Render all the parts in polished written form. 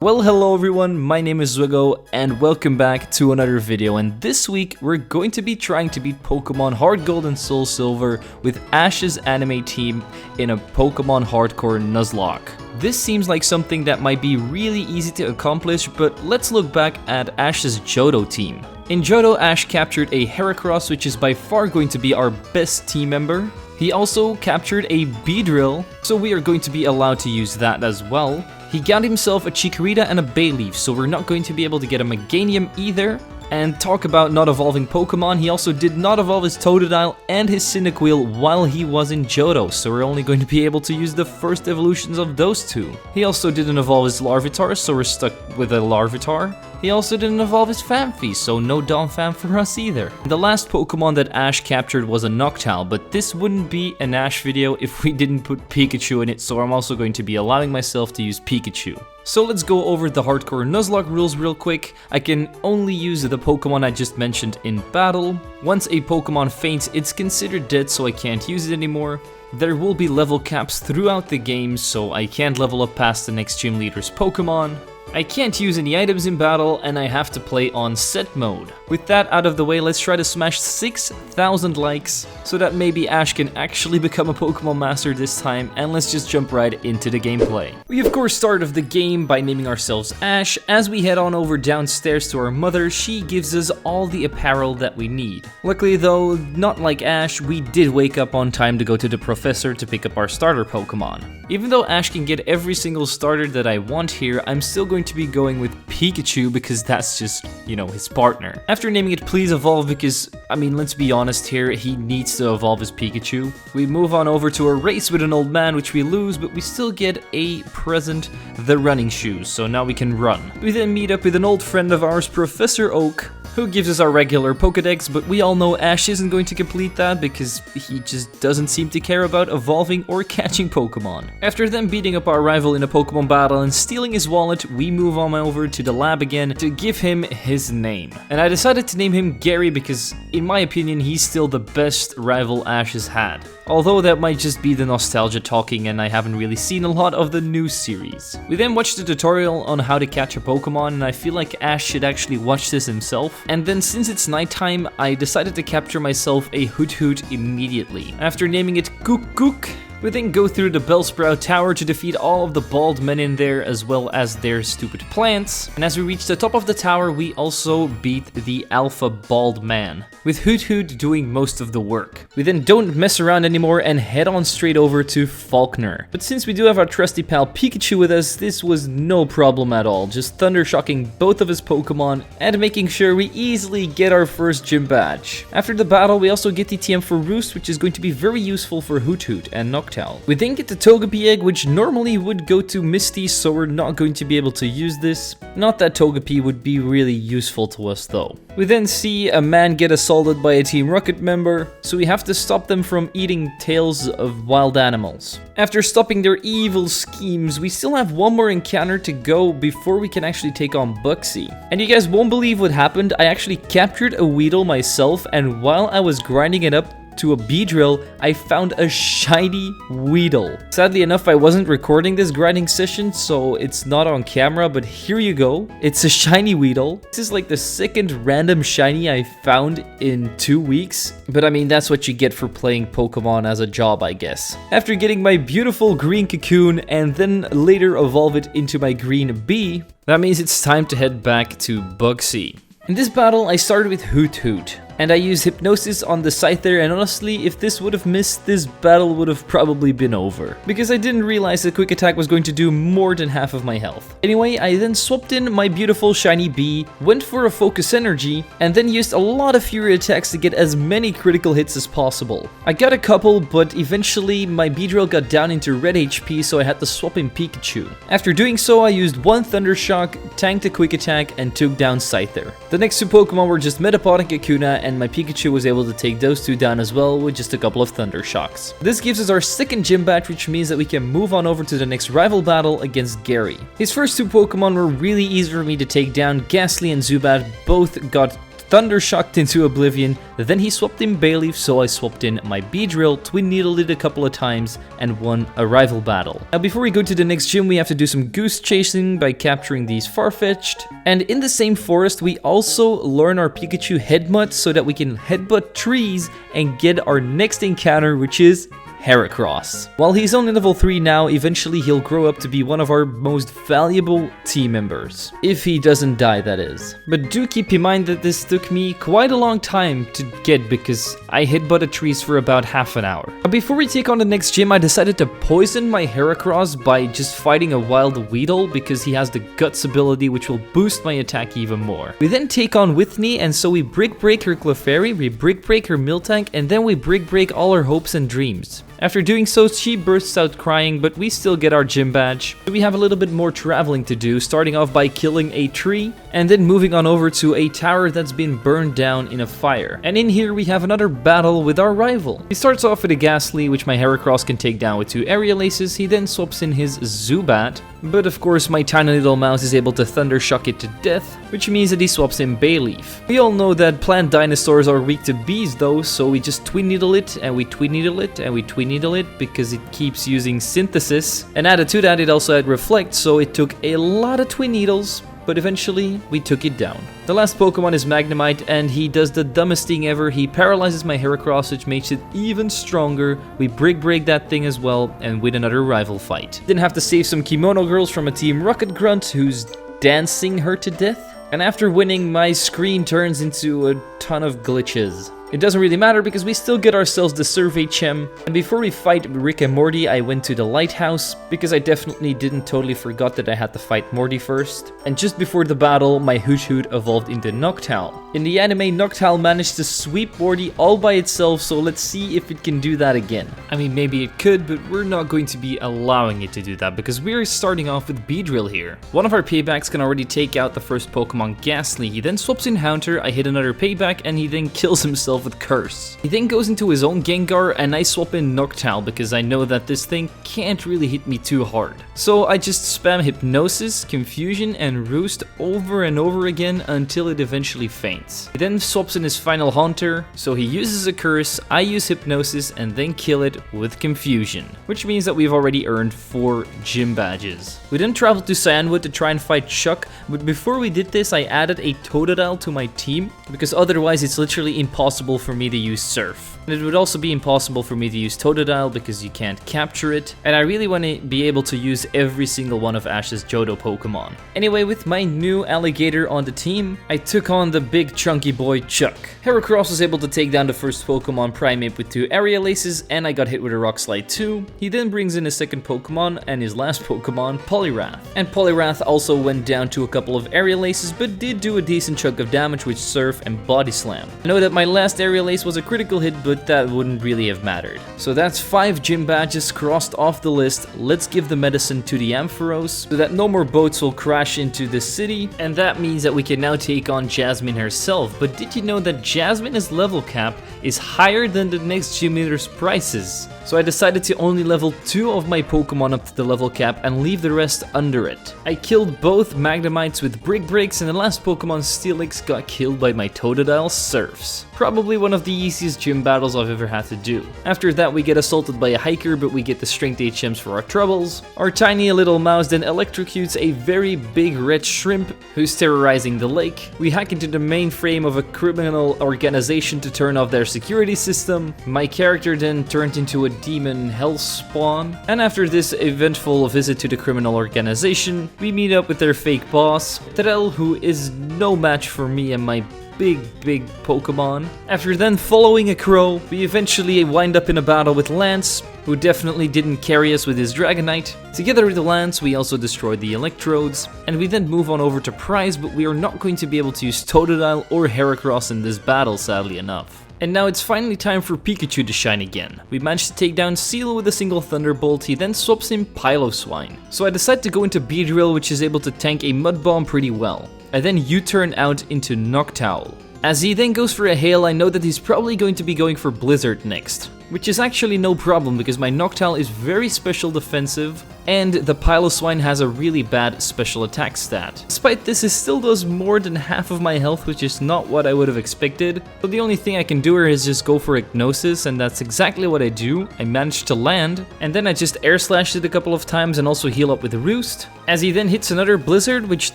Well, hello everyone, my name is Zwiggojr and welcome back to another video, and this week we're going to be trying to beat Pokemon heartgold and Soulsilver with Ash's anime team in a Pokemon hardcore nuzlocke. This seems like something that might be really easy to accomplish, but let's look back at Ash's Johto team. In Johto, Ash captured a Heracross, which is by far going to be our best team member. He also captured a Beedrill, so we are going to be allowed to use that as well. He got himself a Chikorita and a Bayleaf, so we're not going to be able to get a Meganium either. And talk about not evolving Pokemon, he also did not evolve his Totodile and his Cyndaquil while he was in Johto, so we're only going to be able to use the first evolutions of those two. He also didn't evolve his Larvitar, so we're stuck with a Larvitar. He also didn't evolve his Phanpy, so no Donphan for us either. The last Pokemon that Ash captured was a Noctowl, but this wouldn't be an Ash video if we didn't put Pikachu in it, so I'm also going to be allowing myself to use Pikachu. So let's go over the hardcore Nuzlocke rules real quick. I can only use the Pokemon I just mentioned in battle. Once a Pokemon faints, it's considered dead, so I can't use it anymore. There will be level caps throughout the game, so I can't level up past the next gym leader's Pokemon. I can't use any items in battle, and I have to play on set mode. With that out of the way, let's try to smash 6,000 likes, so that maybe Ash can actually become a Pokemon Master this time, and let's just jump right into the gameplay. We of course start off the game by naming ourselves Ash. As we head on over downstairs to our mother, she gives us all the apparel that we need. Luckily though, not like Ash, we did wake up on time to go to the professor to pick up our starter Pokemon. Even though Ash can get every single starter that I want here, I'm still going to be going with Pikachu because that's just, his partner. After naming it Please Evolve because, let's be honest here, he needs to evolve his Pikachu. We move on over to a race with an old man, which we lose, but we still get a present, the running shoes, so now we can run. We then meet up with an old friend of ours, Professor Oak, who gives us our regular Pokedex, but we all know Ash isn't going to complete that because he just doesn't seem to care about evolving or catching Pokemon. After then beating up our rival in a Pokemon battle and stealing his wallet, we move on over to the lab again to give him his name. And I decided to name him Gary because, in my opinion, he's still the best rival Ash has had. Although that might just be the nostalgia talking and I haven't really seen a lot of the new series. We then watched the tutorial on how to catch a Pokemon, and I feel like Ash should actually watch this himself. And then since it's nighttime, I decided to capture myself a Hoot immediately. After naming it Kook, we then go through the Bellsprout Tower to defeat all of the bald men in there as well as their stupid plants. And as we reach the top of the tower, we also beat the Alpha Bald Man, with Hoot doing most of the work. We then don't mess around anymore and head on straight over to Falkner. But since we do have our trusty pal Pikachu with us, this was no problem at all, just thunder shocking both of his Pokemon and making sure we easily get our first gym badge. After the battle, we also get the TM for Roost, which is going to be very useful for Hoot and Noctowl. We then get the Togepi egg, which normally would go to Misty, so we're not going to be able to use this. Not that Togepi would be really useful to us though. We then see a man get assaulted by a Team Rocket member, so we have to stop them from eating tails of wild animals. After stopping their evil schemes, we still have one more encounter to go before we can actually take on Buxy. And you guys won't believe what happened. I actually captured a Weedle myself, and while I was grinding it up to a Beedrill, I found a shiny Weedle. Sadly enough, I wasn't recording this grinding session, so it's not on camera, but here you go. It's a shiny Weedle. This is like the second random shiny I found in 2 weeks, but that's what you get for playing Pokemon as a job, I guess. After getting my beautiful green cocoon and then later evolve it into my green bee, that means it's time to head back to Buxy. In this battle, I started with Hoot, and I used Hypnosis on the Scyther, and honestly, if this would have missed, this battle would have probably been over. Because I didn't realize that Quick Attack was going to do more than half of my health. Anyway, I then swapped in my beautiful shiny bee, went for a Focus Energy, and then used a lot of Fury attacks to get as many critical hits as possible. I got a couple, but eventually my Beedrill got down into red HP, so I had to swap in Pikachu. After doing so, I used one Thunder Shock, tanked a Quick Attack, and took down Scyther. The next two Pokemon were just Metapod and Kakuna, and my Pikachu was able to take those two down as well with just a couple of Thunder Shocks. This gives us our second gym badge, which means that we can move on over to the next rival battle against Gary. His first two Pokemon were really easy for me to take down. Ghastly and Zubat both got Thunder Shocked into Oblivion, then he swapped in Bayleaf, so I swapped in my Beedrill, Twin Needled it a couple of times, and won a rival battle. Now before we go to the next gym, we have to do some goose chasing by capturing these Farfetch'd. And in the same forest, we also learn our Pikachu Headbutt so that we can headbutt trees and get our next encounter, which is Heracross. While he's only level 3 now, eventually he'll grow up to be one of our most valuable team members. If he doesn't die, that is. But do keep in mind that this took me quite a long time to get because I headbutted trees for about half an hour. Before we take on the next gym, I decided to poison my Heracross by just fighting a wild Weedle because he has the Guts ability which will boost my attack even more. We then take on Whitney, and so we Brick Break her Clefairy, we Brick Break her Miltank, and then we Brick Break all her hopes and dreams. After doing so, she bursts out crying, but we still get our gym badge. We have a little bit more traveling to do, starting off by killing a tree, and then moving on over to a tower that's been burned down in a fire. And in here we have another battle with our rival. He starts off with a Ghastly, which my Heracross can take down with 2 Aerial Aces. He then swaps in his Zubat, but of course my tiny little mouse is able to Thunder Shock it to death, which means that he swaps in Bayleaf. We all know that plant dinosaurs are weak to bees though, so we just Twin Needle it, and we Twin Needle it, and we Twin Needle it because it keeps using Synthesis. And added to that, it also had Reflect, so it took a lot of Twin Needles, but eventually we took it down. The last Pokemon is Magnemite, and he does the dumbest thing ever. He paralyzes my Heracross, which makes it even stronger. We Brick Break that thing as well, and win another rival fight. Then have to save some Kimono girls from a Team Rocket Grunt who's dancing her to death. And after winning, my screen turns into a ton of glitches. It doesn't really matter because we still get ourselves the Survey Gem. And before we fight Rick and Morty, I went to the lighthouse because I definitely didn't totally forgot that I had to fight Morty first. And just before the battle, my Hoot evolved into Noctowl. In the anime, Noctowl managed to sweep Morty all by itself, so let's see if it can do that again. I mean, maybe it could, but we're not going to be allowing it to do that because we're starting off with Beedrill here. One of our paybacks can already take out the first Pokemon, Ghastly. He then swaps in Haunter, I hit another payback, and he then kills himself with Curse. He then goes into his own Gengar, and I swap in Noctowl because I know that this thing can't really hit me too hard. So I just spam Hypnosis, Confusion, and Roost over and over again until it eventually faints. He then swaps in his final Haunter, so he uses a Curse, I use Hypnosis, and then kill it with Confusion, which means that we've already earned 4 gym badges. We then traveled to Cyanwood to try and fight Chuck, but before we did this I added a Totodile to my team because otherwise it's literally impossible for me to use Surf. And it would also be impossible for me to use Totodile because you can't capture it, and I really want to be able to use every single one of Ash's Johto Pokemon. Anyway, with my new alligator on the team, I took on the big chunky boy Chuck. Heracross was able to take down the first Pokemon, Primeape, with 2 Aerial Aces, and I got hit with a Rock Slide too. He then brings in his second Pokemon and his last Pokemon, Poliwrath. And Poliwrath also went down to a couple of Aerial Aces, but did do a decent chunk of damage with Surf and Body Slam. I know that my last Aerial Ace was a critical hit, but that wouldn't really have mattered. So that's 5 gym badges crossed off the list. Let's give the medicine to the Ampharos so that no more boats will crash into the city, and that means that we can now take on Jasmine herself. But did you know that Jasmine's level cap is higher than the next gym leader's prices? So I decided to only level 2 of my Pokemon up to the level cap and leave the rest under it. I killed both Magnemites with Brick Breaks, and the last Pokemon, Steelix, got killed by my Totodile Surfs. Probably one of the easiest gym battles I've ever had to do. After that we get assaulted by a hiker, but we get the strength 8 gems for our troubles. Our tiny little mouse then electrocutes a very big red shrimp who's terrorizing the lake. We hack into the mainframe of a criminal organization to turn off their security system. My character then turned into a demon hell spawn. And after this eventful visit to the criminal organization, we meet up with their fake boss, Terrell, who is no match for me and my big Pokemon. After then following a crow, we eventually wind up in a battle with Lance, who definitely didn't carry us with his Dragonite. Together with the Lance, we also destroyed the Electrodes, and we then move on over to Prize, but we are not going to be able to use Totodile or Heracross in this battle, sadly enough. And now it's finally time for Pikachu to shine again. We managed to take down Seal with a single Thunderbolt. He then swaps in Piloswine. So I decide to go into Beedrill, which is able to tank a Mud Bomb pretty well. I then U-turn out into Noctowl. As he then goes for a Hail, I know that he's probably going to be going for Blizzard next, which is actually no problem because my Noctowl is very special defensive and the Piloswine has a really bad special attack stat. Despite this, it still does more than half of my health, which is not what I would have expected. So the only thing I can do here is just go for Hypnosis, and that's exactly what I do. I managed to land, and then I just air slashed it a couple of times and also heal up with Roost, as he then hits another Blizzard, which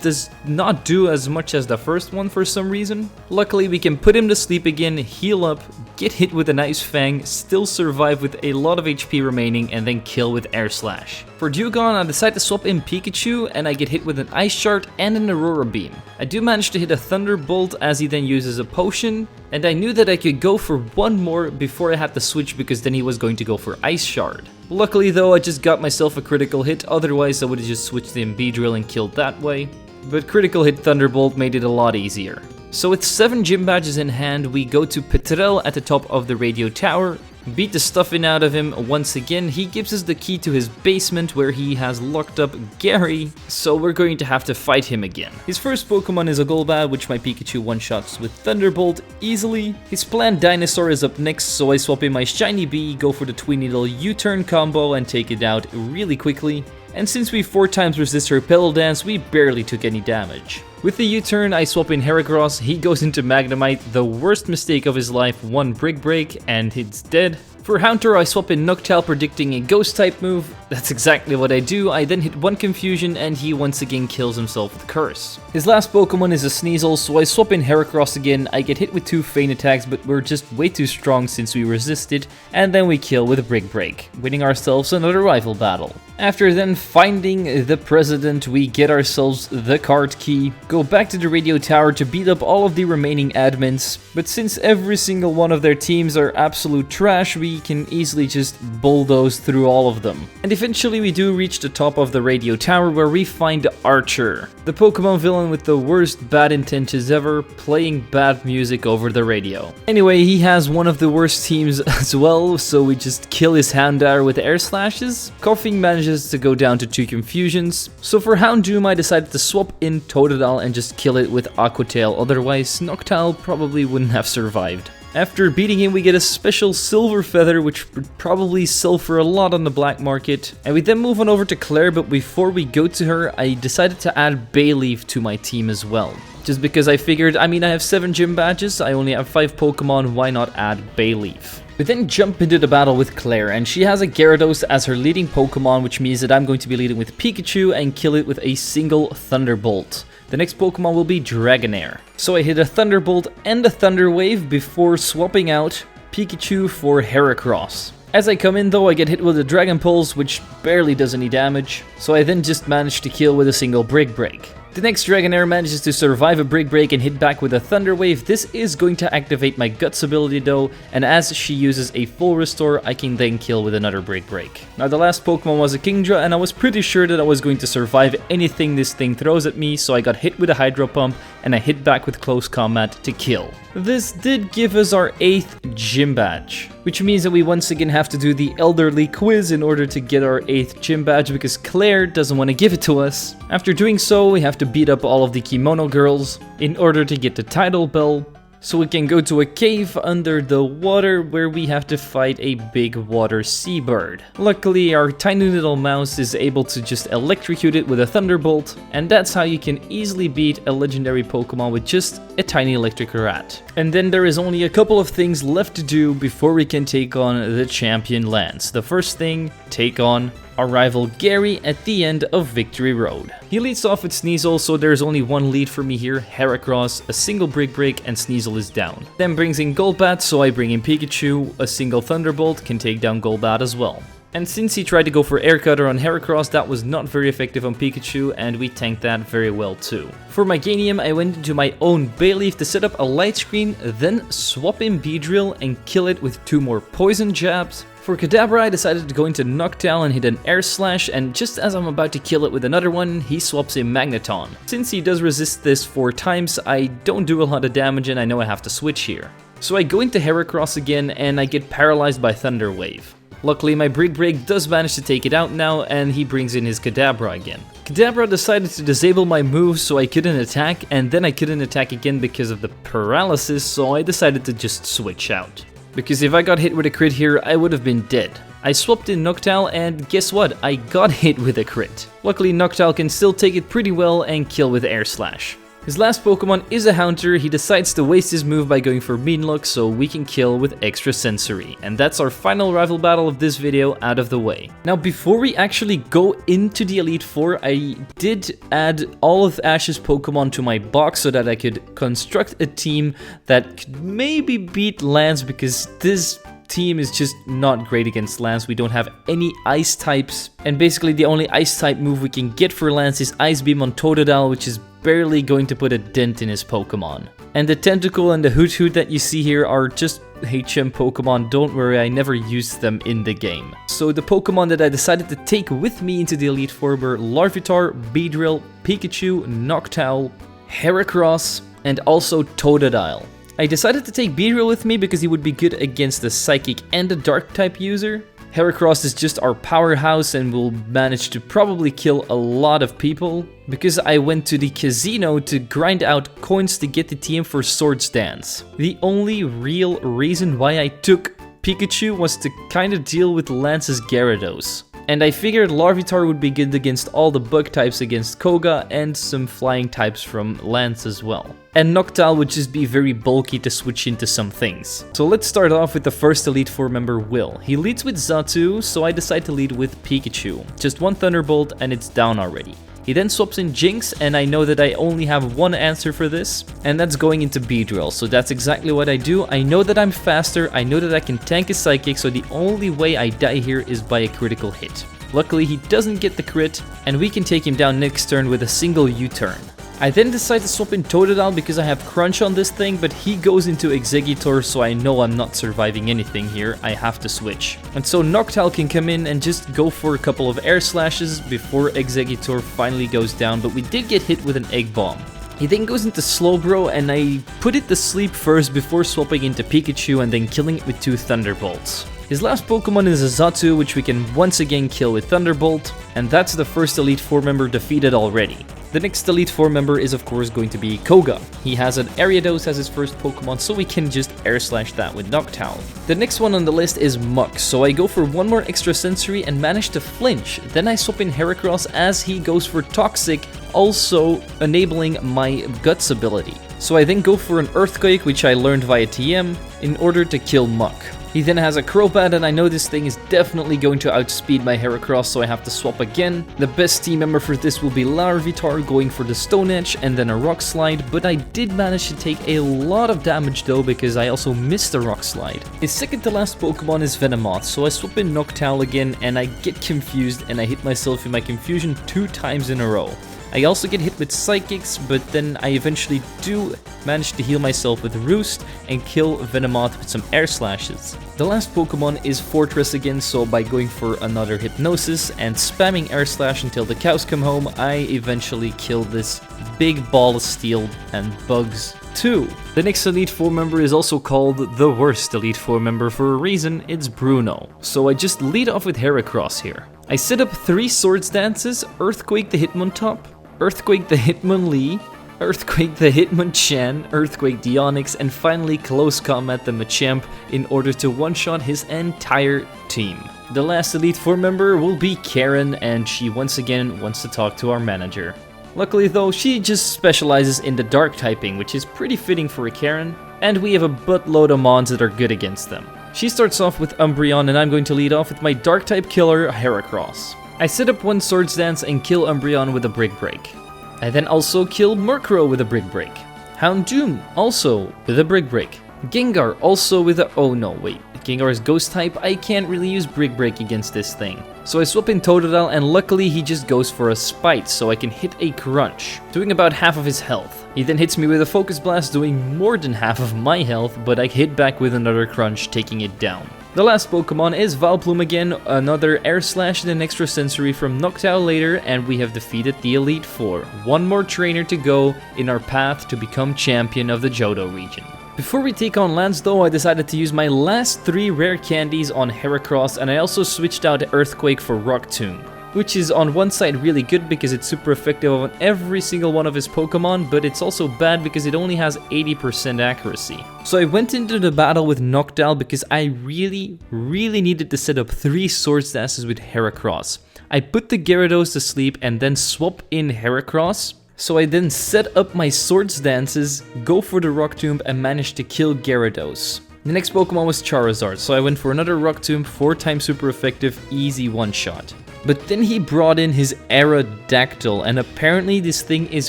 does not do as much as the first one for some reason. Luckily, we can put him to sleep again, heal up, get hit with an Ice Fang, still survive with a lot of HP remaining, and then kill with Air Slash. For Dewgong, I decide to swap in Pikachu, and I get hit with an Ice Shard and an Aurora Beam. I do manage to hit a Thunderbolt as he then uses a potion, and I knew that I could go for one more before I had to switch, because then he was going to go for Ice Shard. Luckily though, I just got myself a critical hit, otherwise I would have just switched in Beedrill and killed that way. But critical hit Thunderbolt made it a lot easier. So with 7 gym badges in hand, we go to Petrel at the top of the radio tower, beat the stuffing out of him once again. He gives us the key to his basement where he has locked up Gary, so we're going to have to fight him again. His first Pokemon is a Golbat, which my Pikachu one-shots with Thunderbolt easily. His planned Dinosaur is up next, so I swap in my Shiny Bee, go for the Twin Needle U-turn combo and take it out really quickly. And since we 4 times resist her Petal Dance, we barely took any damage. With the U-turn, I swap in Heracross, he goes into Magnemite, the worst mistake of his life, 1 Brick Break, and he's dead. For Haunter, I swap in Noctowl predicting a Ghost type move. That's exactly what I do. I then hit 1 Confusion and he once again kills himself with Curse. His last Pokemon is a Sneasel, so I swap in Heracross again. I get hit with 2 Feint attacks, but we're just way too strong since we resisted, and then we kill with a Brick Break, winning ourselves another rival battle. After then finding the President, we get ourselves the card key, go back to the radio tower to beat up all of the remaining admins, but since every single one of their teams are absolute trash, we can easily just bulldoze through all of them. And eventually we do reach the top of the radio tower where we find Archer, the Pokemon villain with the worst bad intentions ever, playing bad music over the radio. Anyway, he has one of the worst teams as well, so we just kill his Houndour with air slashes. Koffing manages to go down to 2 Confusions, so for Houndoom I decided to swap in Totodile and just kill it with Aqua Tail, otherwise Noctowl probably wouldn't have survived. After beating him, we get a special Silver Feather, which would probably sell for a lot on the black market. And we then move on over to Claire, but before we go to her, I decided to add Bayleaf to my team as well. Just because I figured, I have 7 gym badges, I only have 5 Pokemon, why not add Bayleaf? We then jump into the battle with Claire, and she has a Gyarados as her leading Pokemon, which means that I'm going to be leading with Pikachu and kill it with a single Thunderbolt. The next Pokemon will be Dragonair. So I hit a Thunderbolt and a Thunder Wave before swapping out Pikachu for Heracross. As I come in though, I get hit with a Dragon Pulse, which barely does any damage, so I then just manage to kill with a single Brick Break. The next Dragonair manages to survive a Brick Break and hit back with a Thunder Wave. This is going to activate my Guts ability though, and as she uses a full restore, I can then kill with another Brick Break. Now the last Pokemon was a Kingdra, and I was pretty sure that I was going to survive anything this thing throws at me, so I got hit with a Hydro Pump, and I hit back with Close Combat to kill. This did give us our 8th gym badge, which means that we once again have to do the Elderly Quiz in order to get our 8th gym badge, because Claire doesn't want to give it to us. After doing so, we have to beat up all of the Kimono girls in order to get the Tidal Bell, so we can go to a cave under the water where we have to fight a big water seabird. Luckily, our tiny little mouse is able to just electrocute it with a Thunderbolt, and that's how you can easily beat a legendary Pokemon with just a tiny electric rat. And then there is only a couple of things left to do before we can take on the champion Lance. The first thing, take on our rival Gary at the end of Victory Road. He leads off with Sneasel, so there's only one lead for me here, Heracross, a single Brick Break, and Sneasel is down. Then brings in Golbat, so I bring in Pikachu, a single Thunderbolt can take down Golbat as well. And since he tried to go for Air Cutter on Heracross, that was not very effective on Pikachu, and we tanked that very well too. For my Ganium, I went into my own Bayleaf to set up a Light Screen, then swap in Beedrill and kill it with 2 more Poison Jabs. For Kadabra, I decided to go into Noctowl and hit an Air Slash, and just as I'm about to kill it with another one, he swaps in Magneton. Since he does resist this 4 times, I don't do a lot of damage and I know I have to switch here. So I go into Heracross again and I get paralyzed by Thunder Wave. Luckily, my Brick Break does manage to take it out now, and he brings in his Kadabra again. Kadabra decided to disable my moves so I couldn't attack, and then I couldn't attack again because of the paralysis, so I decided to just switch out. Because if I got hit with a crit here, I would have been dead. I swapped in Noctowl and guess what? I got hit with a crit. Luckily Noctowl can still take it pretty well and kill with Air Slash. His last Pokemon is a Haunter. He decides to waste his move by going for Meanlock so we can kill with Extra Sensory. And that's our final rival battle of this video out of the way. Now before we actually go into the Elite Four, I did add all of Ash's Pokemon to my box so that I could construct a team that could maybe beat Lance, because this team is just not great against Lance. We don't have any ice types, and basically the only ice type move we can get for Lance is Ice Beam on Totodile, which is barely going to put a dent in his Pokemon. And the Tentacle and the Hoot Hoot that you see here are just HM Pokemon. Don't worry, I never used them in the game. So the Pokemon that I decided to take with me into the Elite Four were Larvitar, Beedrill, Pikachu, Noctowl, Heracross, and also Totodile. I decided to take Beedrill with me because he would be good against the Psychic and the Dark type user. Heracross is just our powerhouse and will manage to probably kill a lot of people, because I went to the casino to grind out coins to get the TM for Swords Dance. The only real reason why I took Pikachu was to kind of deal with Lance's Gyarados. And I figured Larvitar would be good against all the bug types against Koga and some flying types from Lance as well. And Noctowl would just be very bulky to switch into some things. So let's start off with the first Elite Four member, Will. He leads with Xatu, so I decide to lead with Pikachu. Just one Thunderbolt and it's down already. He then swaps in Jinx, and I know that I only have one answer for this, and that's going into Beedrill. So that's exactly what I do. I know that I'm faster, I know that I can tank a Psychic, so the only way I die here is by a critical hit. Luckily he doesn't get the crit, and we can take him down next turn with a single U-turn. I then decide to swap in Totodile because I have Crunch on this thing, but he goes into Exeggutor, so I know I'm not surviving anything here. I have to switch. And so Noctowl can come in and just go for a couple of Air Slashes before Exeggutor finally goes down, but we did get hit with an Egg Bomb. He then goes into Slowbro, and I put it to sleep first before swapping into Pikachu and then killing it with 2 Thunderbolts. His last Pokemon is a Xatu, which we can once again kill with Thunderbolt, and that's the first Elite Four member defeated already. The next Elite Four member is of course going to be Koga. He has an Ariados as his first Pokemon, so we can just Air Slash that with Noctowl. The next one on the list is Muk, so I go for one more Extra Sensory and manage to flinch. Then I swap in Heracross as he goes for Toxic, also enabling my Guts ability. So I then go for an Earthquake, which I learned via TM, in order to kill Muk. He then has a Crobat, and I know this thing is definitely going to outspeed my Heracross, so I have to swap again. The best team member for this will be Larvitar, going for the Stone Edge and then a Rock Slide, but I did manage to take a lot of damage though, because I also missed a Rock Slide. His second to last Pokemon is Venomoth, so I swap in Noctowl again, and I get confused and I hit myself in my confusion 2 times in a row. I also get hit with Psychics, but then I eventually do manage to heal myself with Roost and kill Venomoth with some Air Slashes. The last Pokemon is Fortress again, so by going for another Hypnosis and spamming Air Slash until the cows come home, I eventually kill this big ball of steel and bugs too. The next Elite Four member is also called the worst Elite Four member for a reason. It's Bruno. So I just lead off with Heracross here. I set up 3 Swords Dances, Earthquake the Hitmontop, Earthquake the Hitmonlee, Earthquake the Hitmonchan, Earthquake the Onix, and finally Close Combat the Machamp in order to one-shot his entire team. The last Elite Four member will be Karen, and she once again wants to talk to our manager. Luckily though, she just specializes in the Dark typing, which is pretty fitting for a Karen, and we have a buttload of mons that are good against them. She starts off with Umbreon, and I'm going to lead off with my Dark type killer, Heracross. I set up 1 Swords Dance and kill Umbreon with a Brick Break. I then also kill Murkrow with a Brick Break. Houndoom also with a Brick Break. Gengar also with a... oh no, wait. Gengar is Ghost type, I can't really use Brick Break against this thing. So I swap in Totodile, and luckily he just goes for a Spite, so I can hit a Crunch, doing about half of his health. He then hits me with a Focus Blast, doing more than half of my health, but I hit back with another Crunch, taking it down. The last Pokemon is Vileplume again, another Air Slash and an Extra Sensory from Noctowl later, and we have defeated the Elite Four. One more trainer to go in our path to become champion of the Johto region. Before we take on Lance though, I decided to use my last 3 rare candies on Heracross, and I also switched out Earthquake for Rock Tomb. which is on one side really good because it's super effective on every single one of his Pokemon, but it's also bad because it only has 80% accuracy. So I went into the battle with Noctowl because I really needed to set up 3 Swords Dances with Heracross. I put the Gyarados to sleep and then swap in Heracross. So I then set up my Swords Dances, go for the Rock Tomb and managed to kill Gyarados. The next Pokemon was Charizard, so I went for another Rock Tomb, 4 times super effective, easy one-shot. But then he brought in his Aerodactyl, and apparently this thing is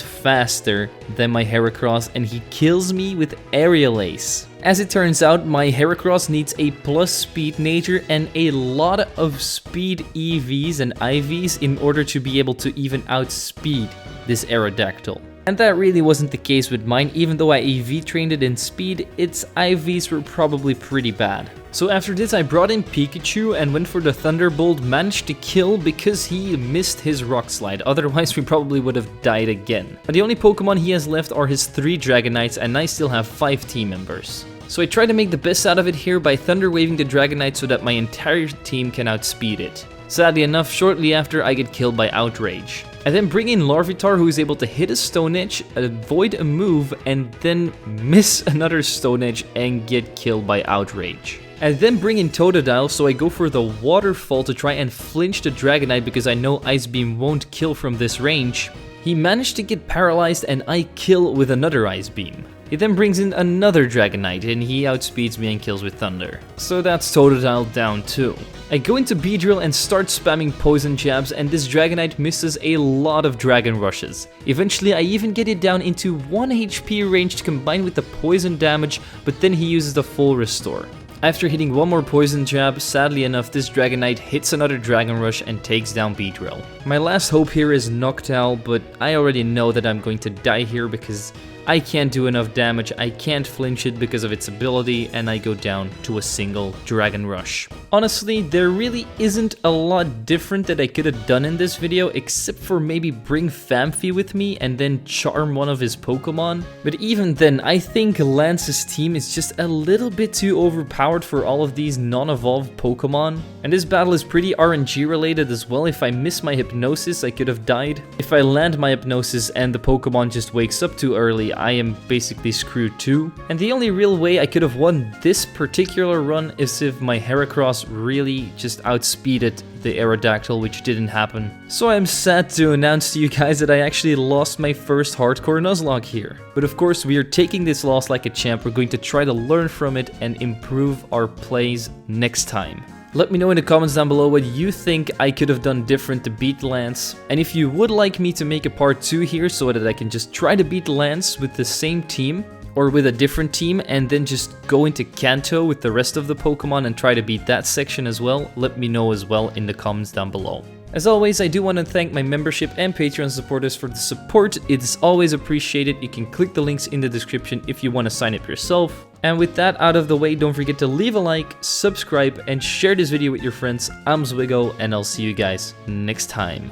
faster than my Heracross, and he kills me with Aerial Ace. As it turns out, my Heracross needs a plus speed nature and a lot of speed EVs and IVs in order to be able to even outspeed this Aerodactyl. And that really wasn't the case with mine. Even though I EV trained it in speed, its IVs were probably pretty bad. So after this I brought in Pikachu and went for the Thunderbolt, managed to kill because he missed his Rock Slide, otherwise we probably would have died again. But the only Pokemon he has left are his 3 Dragonites and I still have 5 team members. So I try to make the best out of it here by Thunder Waving the Dragonite so that my entire team can outspeed it. Sadly enough, shortly after I get killed by Outrage. I then bring in Larvitar, who is able to hit a Stone Edge, avoid a move, and then miss another Stone Edge and get killed by Outrage. I then bring in Totodile, so I go for the Waterfall to try and flinch the Dragonite because I know Ice Beam won't kill from this range. He managed to get paralyzed and I kill with another Ice Beam. He then brings in another Dragonite and he outspeeds me and kills with Thunder. So that's Totodile down too. I go into Beedrill and start spamming Poison Jabs and this Dragonite misses a lot of Dragon Rushes. Eventually I even get it down into 1 HP range combined with the poison damage, but then he uses the full restore. After hitting one more Poison Jab, sadly enough this Dragonite hits another Dragon Rush and takes down Beedrill. My last hope here is Noctowl, but I already know that I'm going to die here because I can't do enough damage, I can't flinch it because of its ability, and I go down to a single Dragon Rush. Honestly, there really isn't a lot different that I could have done in this video, except for maybe bring Famfi with me and then charm one of his Pokemon. But even then, I think Lance's team is just a little bit too overpowered for all of these non-evolved Pokemon. And this battle is pretty RNG related as well. If I miss my Hypnosis, I could have died. If I land my Hypnosis and the Pokemon just wakes up too early, I am basically screwed too. And the only real way I could have won this particular run is if my Heracross really just outspeeded the Aerodactyl, which didn't happen. So I'm sad to announce to you guys that I actually lost my first hardcore Nuzlocke here. But of course we are taking this loss like a champ. We're going to try to learn from it and improve our plays next time. Let me know in the comments down below what you think I could have done different to beat Lance. And if you would like me to make a part 2 here so that I can just try to beat Lance with the same team or with a different team and then just go into Kanto with the rest of the Pokemon and try to beat that section as well, let me know as well in the comments down below. As always, I do want to thank my membership and Patreon supporters for the support. It's always appreciated. You can click the links in the description if you want to sign up yourself. And with that out of the way, don't forget to leave a like, subscribe, and share this video with your friends. I'm zwiggojr, and I'll see you guys next time.